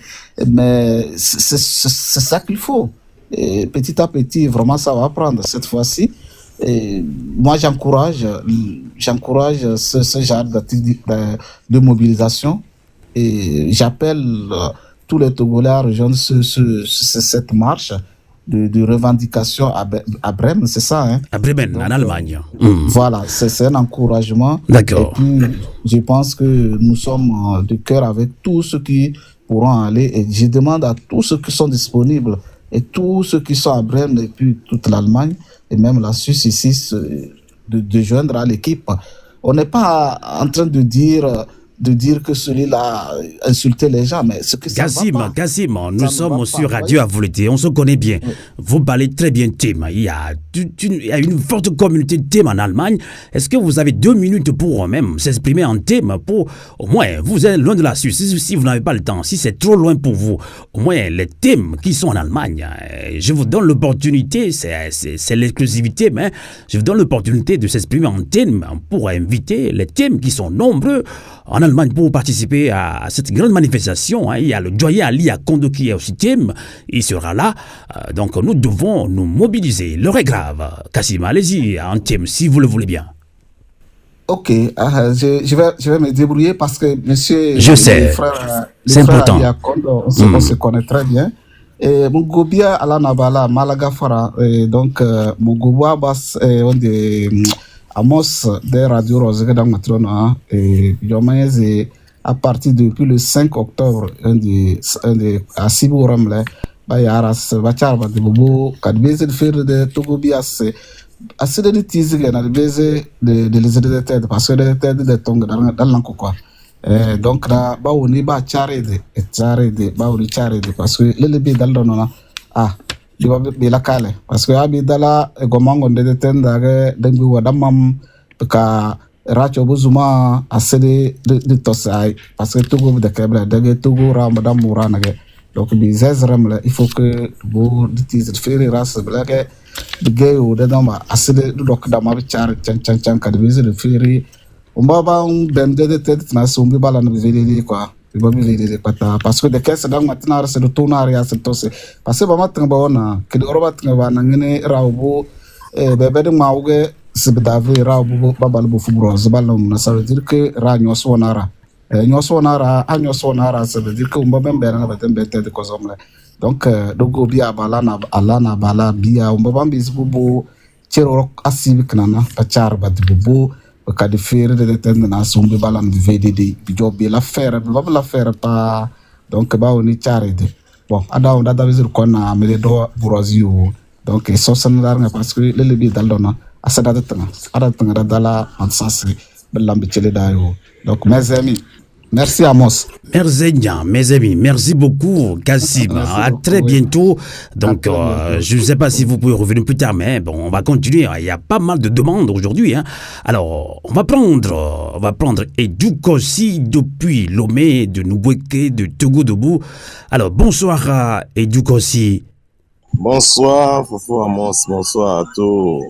mais c'est ça qu'il faut. Et petit à petit, vraiment ça va prendre cette fois-ci. Et moi j'encourage ce genre de mobilisation et j'appelle tous les Togolais à rejoindre cette marche de revendication à Bremen, c'est ça, hein? À Bremen, en Allemagne. Voilà, c'est un encouragement. D'accord. Et puis, je pense que nous sommes de cœur avec tous ceux qui pourront aller. Et je demande à tous ceux qui sont disponibles et tous ceux qui sont à Bremen et puis toute l'Allemagne et même la Suisse ici de joindre à l'équipe. On n'est pas en train de dire que celui-là insultait les gens, mais ce que ça va pas. Kassim, nous sommes sur Radio Avolité, on se connaît bien. Oui. Vous parlez très bien Thème. Il y a une forte communauté de Thème en Allemagne. Est-ce que vous avez 2 minutes pour même s'exprimer en Thème pour, au moins, vous êtes loin de la Suisse, si vous n'avez pas le temps, si c'est trop loin pour vous, au moins les Thèmes qui sont en Allemagne, je vous donne l'opportunité, c'est l'exclusivité, mais je vous donne l'opportunité de s'exprimer en Thème pour inviter les Thèmes qui sont nombreux en Allemagne pour participer à cette grande manifestation. Il y a le doyen Ali Akondo qui est aussi Thème, il sera là. Donc nous devons nous mobiliser. L'heure est grave. Kassim, allez-y en Thème si vous le voulez bien. Ok, je vais me débrouiller parce que monsieur... Je sais, c'est important. Ali Akondo, on se connaît très bien. Et mon gobia ala nabala malaga fara donc mon goba bas on de Amos de Radio Rosé dans Matrona et Yomaise à partir depuis le 5 octobre à Siburamle Bayaras Bacharba de Bobo Kadbeze de faire de Togobias assez de tiziga na beze de les têtes parce que les têtes de tongue dans l'encokwa donc là baoni ba charede baoni charede parce que le be dans donna liba be la kale parce que abi dala gomango de tenda ge dengu wadamam ka racho buzuma asede de tosai parce que togo de kebla de togo ramadan murana ge donc bi zezram la il faut que bo ditiz de faire ras blage de ge o de dama asede dok dama bi char chan ka de de faire on va bender tête na sombi bala na vélé quoi. Parce que de caisse dans maintenant c'est le tournage à ce tosse parce que ba matin ba wana que de roba tanga na ngene rawo bébé de mauge se davi rawo babal bo fubro zabalom na ça veut dire que ra nyosonara nyosonara ça veut dire que on va même bera na batem bete de kozomle donc dogo bia bala na ala na bala bia on va bambi bubu chero asibi kana pa char ba bubu ka de faire de tendre na sombe balan de VDD job la faire pas donc ba oni charede bon ada on da vezir kona me do burozio donc so sanlar parce que le bi dal dona asada de tanga ada dala en sens belambi chele dayo donc mes amis. Merci Amos. Merci mes amis, merci beaucoup Kassim. À très bientôt. Donc je ne sais pas si vous pouvez revenir plus tard, mais bon, on va continuer. Il y a pas mal de demandes aujourd'hui. Hein. Alors, on va prendre Edou Kossi depuis Lomé, de Nouboueke, de Togo Debout. Alors, bonsoir Edou Kossi. Bonsoir Fofo Amos, bonsoir à tous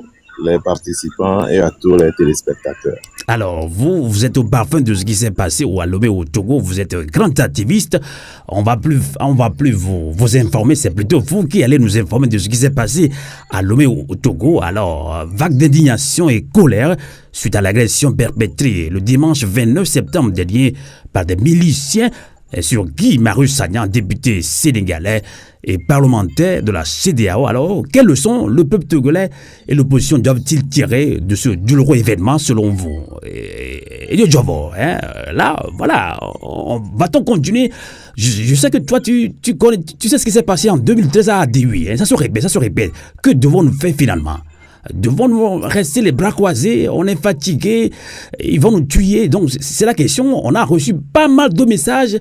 les participants et à tous les téléspectateurs. Alors, vous êtes au parfum de ce qui s'est passé au Lomé, au Togo. Vous êtes un grand activiste. On va plus vous informer. C'est plutôt vous qui allez nous informer de ce qui s'est passé à Lomé, au Togo. Alors, vague d'indignation et colère suite à l'agression perpétrée le dimanche 29 septembre dernier par des miliciens sur Guy Marius Sagna, député sénégalais et parlementaire de la CEDEAO. Alors, quelles leçons le peuple togolais et l'opposition doivent-ils tirer de ce douloureux événement selon vous? Et là, voilà, va-t-on continuer? Je sais que toi, tu sais ce qui s'est passé en 2013 à Adéoui. Hein, ça se répète. Que devons-nous faire finalement? Devons-nous rester les bras croisés? On est fatigué, ils vont nous tuer. Donc c'est la question. On a reçu pas mal de messages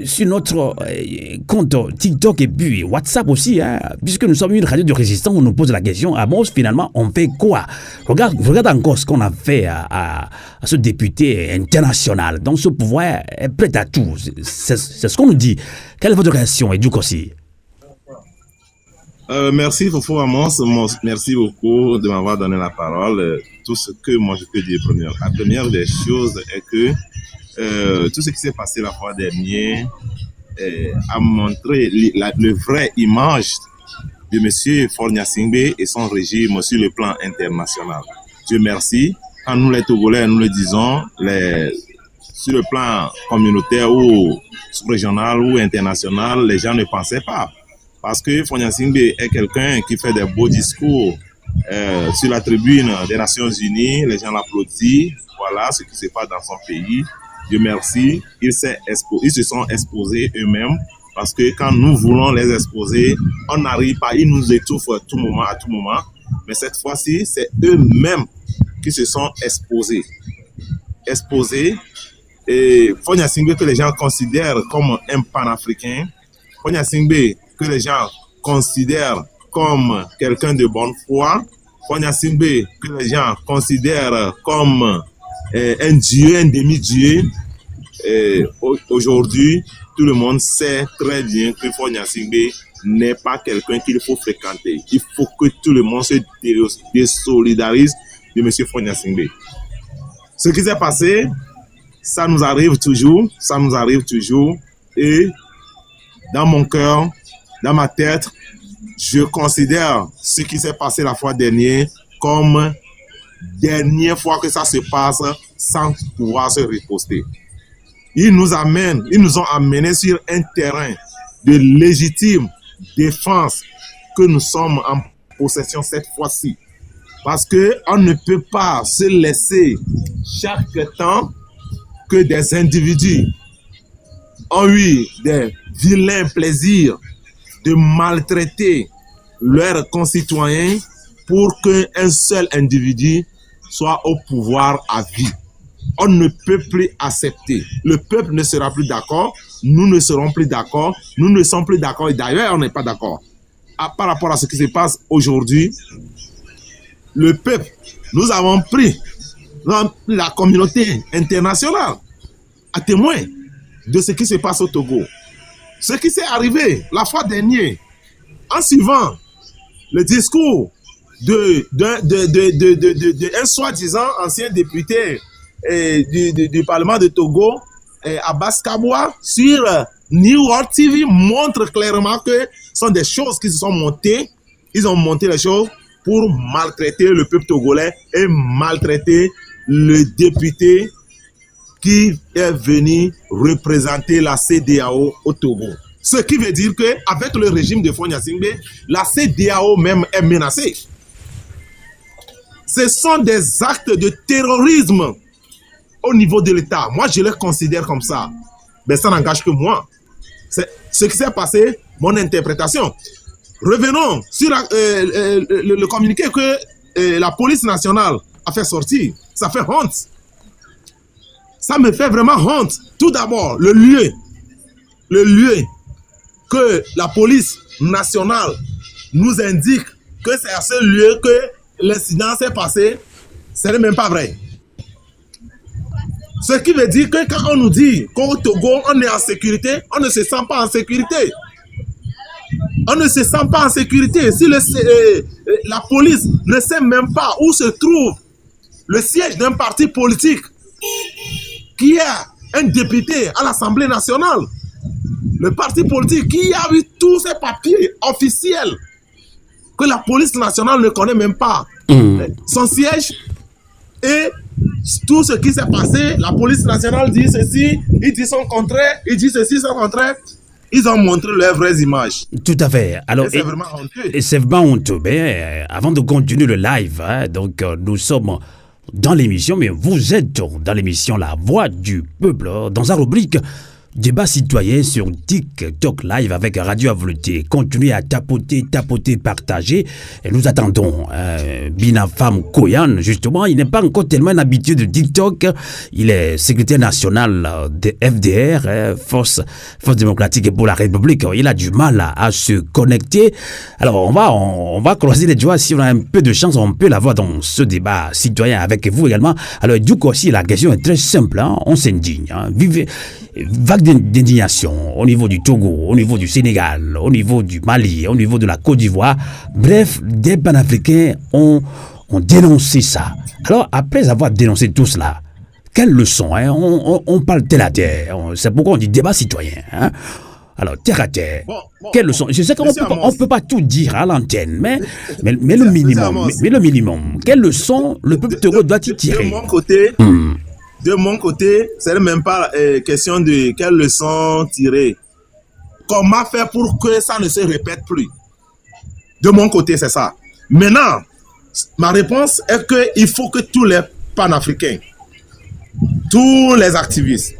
sur notre compte TikTok et puis WhatsApp aussi, hein, puisque nous sommes une radio de résistance. On nous pose la question, ah bon, finalement on fait quoi? Regarde encore ce qu'on a fait à ce député international. Donc ce pouvoir est prêt à tout. C'est ce qu'on nous dit. Quelle est votre réaction, Edou Kossi? Merci Fofo Amos, merci beaucoup de m'avoir donné la parole. Tout ce que moi je peux dire la première des choses est que tout ce qui s'est passé la fois dernière a montré le vrai image de M. Faure Gnassingbé et son régime sur le plan international. Dieu merci, quand nous les Togolais nous le disons, sur le plan communautaire ou sous-régional ou international, les gens ne pensaient pas. Parce que Faure Gnassingbé est quelqu'un qui fait des beaux discours sur la tribune des Nations Unies, les gens l'applaudissent, voilà ce qui se passe dans son pays. Dieu merci, ils se sont exposés eux-mêmes, parce que quand nous voulons les exposer, on n'arrive pas, ils nous étouffent à tout moment, mais cette fois-ci, c'est eux-mêmes qui se sont exposés. Et Faure Gnassingbé que les gens considèrent comme un panafricain, Faure Gnassingbé que les gens considèrent comme quelqu'un de bonne foi, Faure Gnassingbé que les gens considèrent comme un dieu, un demi-dieu. Aujourd'hui, tout le monde sait très bien que Faure Gnassingbé n'est pas quelqu'un qu'il faut fréquenter. Il faut que tout le monde se désolidarise de M. Faure Gnassingbé. Ce qui s'est passé, ça nous arrive toujours, et dans mon cœur, dans ma tête, je considère ce qui s'est passé la fois dernière comme dernière fois que ça se passe sans pouvoir se riposter. Ils nous ont amenés sur un terrain de légitime défense que nous sommes en possession cette fois-ci. Parce qu'on ne peut pas se laisser chaque temps que des individus ont eu des vilains plaisirs de maltraiter leurs concitoyens pour qu'un seul individu soit au pouvoir à vie. On ne peut plus accepter. Le peuple ne sera plus d'accord, nous ne serons plus d'accord, nous ne sommes plus d'accord et d'ailleurs on n'est pas d'accord. Par rapport à ce qui se passe aujourd'hui, le peuple, nous avons pris la communauté internationale à témoin de ce qui se passe au Togo. Ce qui s'est arrivé la fois dernière, en suivant le discours d'un soi-disant ancien député du Parlement de Togo, Abbas Kaboua, sur New World TV, montre clairement que ce sont des choses qui se sont montées. Ils ont monté les choses pour maltraiter le peuple togolais et maltraiter le député qui est venu représenter la CEDEAO au Togo. Ce qui veut dire qu'avec le régime de Faure Gnassingbé, la CEDEAO même est menacée. Ce sont des actes de terrorisme au niveau de l'État. Moi, je les considère comme ça. Mais ça n'engage que moi. C'est ce qui s'est passé, mon interprétation. Revenons sur le communiqué que la police nationale a fait sortir. Ça fait honte. Ça me fait vraiment honte. Tout d'abord, le lieu que la police nationale nous indique que c'est à ce lieu que l'incident s'est passé, ce n'est même pas vrai. Ce qui veut dire que quand on nous dit qu'au Togo, on est en sécurité, on ne se sent pas en sécurité. On ne se sent pas en sécurité. Si la police ne sait même pas où se trouve le siège d'un parti politique qui a un député à l'Assemblée nationale, le parti politique qui a eu tous ces papiers officiels que la police nationale ne connaît même pas, son siège et tout ce qui s'est passé, la police nationale dit ceci, il dit son contraire, il dit ceci, son contraire. Ils ont montré leurs vraies images. Tout à fait. Alors, c'est vraiment honteux. Et c'est vraiment honteux. Mais avant de continuer le live, donc nous sommes dans l'émission, mais vous êtes dans l'émission La Voix du Peuple, dans la rubrique Débat citoyen sur TikTok Live avec Radio Avolonté. Continuez à tapoter, partager. Et nous attendons Binafam Koyan, justement. Il n'est pas encore tellement habitué de TikTok. Il est secrétaire national de FDR, Force démocratique pour la République. Il a du mal à se connecter. Alors, on va croiser les doigts. Si on a un peu de chance, on peut l'avoir dans ce débat citoyen avec vous également. Alors, du coup aussi, la question est très simple. On s'indigne. Vague d'indignation au niveau du Togo, au niveau du Sénégal, au niveau du Mali, au niveau de la Côte d'Ivoire. Bref, des panafricains ont dénoncé ça. Alors, après avoir dénoncé tout cela, quelle leçon on parle terre à terre. C'est pourquoi on dit débat citoyen. Alors, terre à terre, quelle leçon. Je sais qu'on ne peut pas tout dire à l'antenne, mais le minimum, quelle leçon le peuple togo doit-il tirer? De mon côté, ce n'est même pas question de quelle leçon tirer. Comment faire pour que ça ne se répète plus? De mon côté, c'est ça. Maintenant, ma réponse est qu'il faut que tous les panafricains, tous les activistes,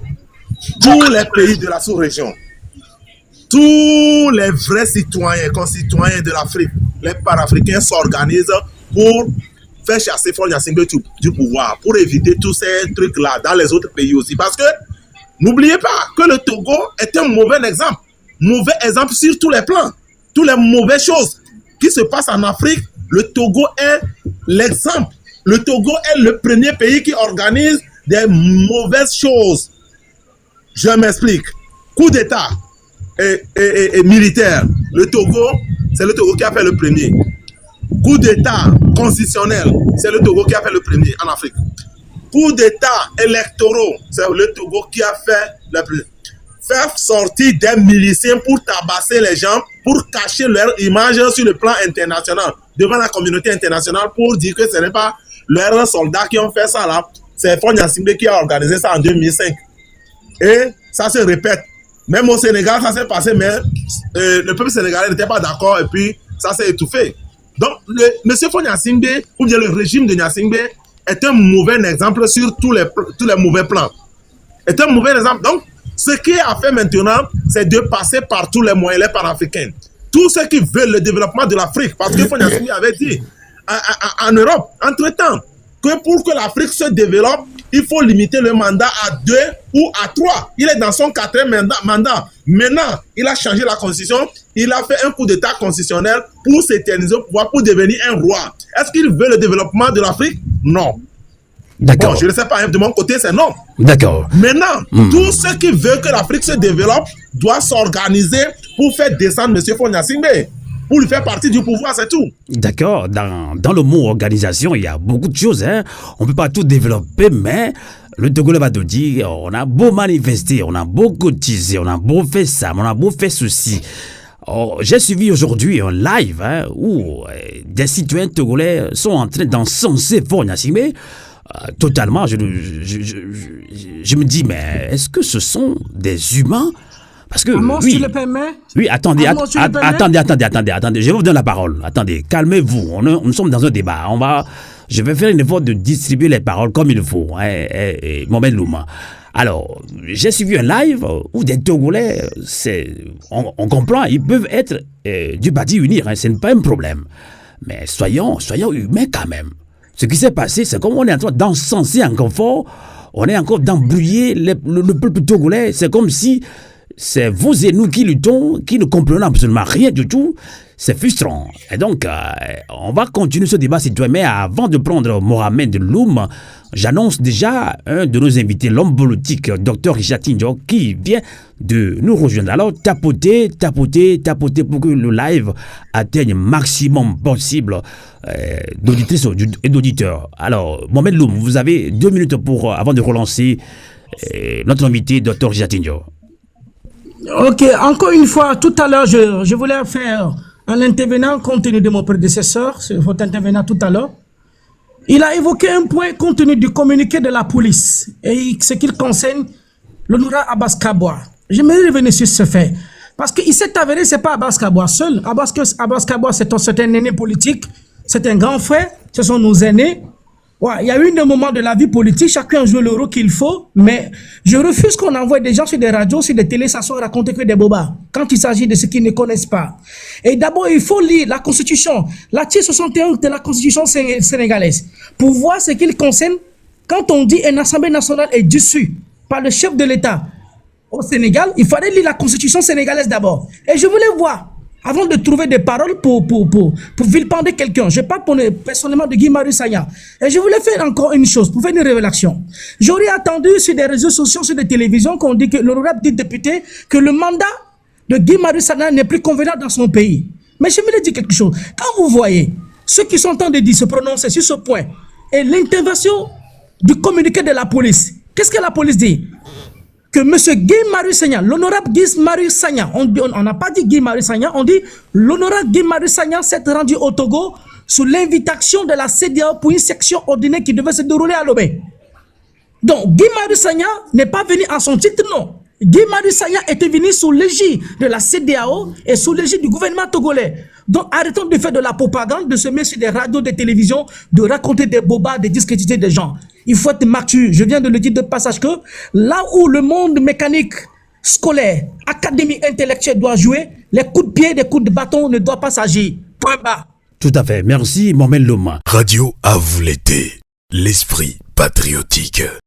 tous les pays de la sous-région, tous les vrais citoyens, concitoyens de l'Afrique, les panafricains s'organisent pour faire chasser Faure Gnassingbé du pouvoir, pour éviter tous ces trucs-là dans les autres pays aussi. Parce que, n'oubliez pas que le Togo est un mauvais exemple sur tous les plans. Toutes les mauvaises choses qui se passent en Afrique, le Togo est l'exemple. Le Togo est le premier pays qui organise des mauvaises choses. Je m'explique. Coup d'État et militaire. Le Togo, c'est le Togo qui a fait le premier. Coup d'État constitutionnel, c'est le Togo qui a fait le premier en Afrique. Coup d'État électoraux, c'est le Togo qui a fait le premier. Faire sortir des miliciens pour tabasser les gens, pour cacher leur image sur le plan international, devant la communauté internationale, pour dire que ce n'est pas leurs soldats qui ont fait ça là, c'est Faure Gnassingbé qui a organisé ça en 2005. Et ça se répète. Même au Sénégal, ça s'est passé, mais le peuple sénégalais n'était pas d'accord et puis ça s'est étouffé. Donc, M. Faure Gnassingbé, ou bien le régime de Gnassingbé, est un mauvais exemple sur tous les mauvais plans. Est un mauvais exemple. Donc, ce qu'il a fait maintenant, c'est de passer par tous les moyens, les panafricains. Tous ceux qui veulent le développement de l'Afrique, parce que Faure Gnassingbé avait dit en Europe, entre-temps, que pour que l'Afrique se développe, il faut limiter le mandat à 2 ou à 3. Il est dans son 4e mandat. Maintenant, il a changé la constitution. Il a fait un coup d'État constitutionnel pour s'éterniser au pouvoir, pour devenir un roi. Est-ce qu'il veut le développement de l'Afrique? Non. D'accord. Bon, je ne sais pas, de mon côté, c'est non. D'accord. Maintenant, tous ceux qui veulent que l'Afrique se développe doivent s'organiser pour faire descendre M. Faure Gnassingbé, pour lui faire partie du pouvoir, c'est tout. D'accord. Dans le mot organisation, il y a beaucoup de choses. On ne peut pas tout développer, mais Le Togolais va te dire, on a beau manifester, on a beau cotiser, on a beau faire ça, on a beau faire ceci. J'ai suivi aujourd'hui un live où des citoyens togolais sont en train d'encenser Faure Gnassingbé. Totalement, je me dis, mais est-ce que ce sont des humains? Parce que, oui, tu le permets? Oui, attendez, je vous donne la parole. Attendez, calmez-vous, nous sommes dans un débat. Je vais faire un effort de distribuer les paroles comme il faut. Mohamed Louma. Alors, j'ai suivi un live où des Togolais, on comprend, ils peuvent être du parti unir, ce n'est pas un problème. Mais soyons humains quand même. Ce qui s'est passé, c'est comme on est en train d'encenser encore fort, on est encore d'embrouiller le peuple togolais. C'est comme si c'est vous et nous qui luttons, qui ne comprenons absolument rien du tout. C'est frustrant. Et donc, on va continuer ce débat citoyen. Mais avant de prendre Mohamed Loum, j'annonce déjà un de nos invités, l'homme politique, Dr Richard Tindiok, qui vient de nous rejoindre. Alors, tapotez pour que le live atteigne maximum possible d'auditrices et d'auditeurs. Alors, Mohamed Loum, vous avez 2 minutes avant de relancer notre invité, Dr Richard Tindiok. Ok, encore une fois, tout à l'heure, je voulais faire un intervenant compte tenu de mon prédécesseur, votre intervenant tout à l'heure. Il a évoqué un point compte tenu du communiqué de la police et ce qui concerne l'honorable Abbas Kaboua. J'aimerais revenir sur ce fait. Parce qu'il s'est avéré, ce n'est pas Abbas Kaboua seul. Abbas Kaboua, c'est un aîné politique, c'est un grand frère, ce sont nos aînés. Ouais, il y a eu des moments de la vie politique, chacun joue le rôle qu'il faut, mais je refuse qu'on envoie des gens sur des radios, sur des télés, s'asseoir raconter que des bobas, quand il s'agit de ce qu'ils ne connaissent pas. Et d'abord, il faut lire la Constitution, l'article 61 de la Constitution sénégalaise, pour voir ce qu'il concerne quand on dit une Assemblée nationale est dissue par le chef de l'État au Sénégal. Il fallait lire la Constitution sénégalaise d'abord. Et je voulais voir, avant de trouver des paroles pour vilipender quelqu'un. Je parle personnellement de Guy Marius Sagna. Et je voulais faire encore une chose, pour faire une révélation. J'aurais attendu sur des réseaux sociaux, sur des télévisions, qu'on dit que l'honorable dit député, que le mandat de Guy Marius Sagna n'est plus convenable dans son pays. Mais je me dis quelque chose. Quand vous voyez ceux qui sont en train de se prononcer sur ce point, et l'intervention du communiqué de la police, qu'est-ce que la police dit? Que M. Guy Marius Sagna, l'honorable Guy Marius Sagna, on n'a pas dit Guy Marius Sagna, on dit l'honorable Guy Marius Sagna s'est rendu au Togo sous l'invitation de la CEDEAO pour une section ordinaire qui devait se dérouler à Lomé. Donc, Guy Marius Sagna n'est pas venu en son titre, non. Guy Marius Sagna était venu sous l'égide de la CEDEAO et sous l'égide du gouvernement togolais. Donc, arrêtons de faire de la propagande, de se mettre sur des radios, des télévisions, de raconter des bobas, de discréditer des gens. Il faut être mature. Je viens de le dire de passage que là où le monde mécanique, scolaire, académique, intellectuel doit jouer, les coups de pied, les coups de bâton ne doivent pas s'agir. Point bas. Tout à fait. Merci, Mohamed Louma. Radio à vous l'été, l'esprit patriotique.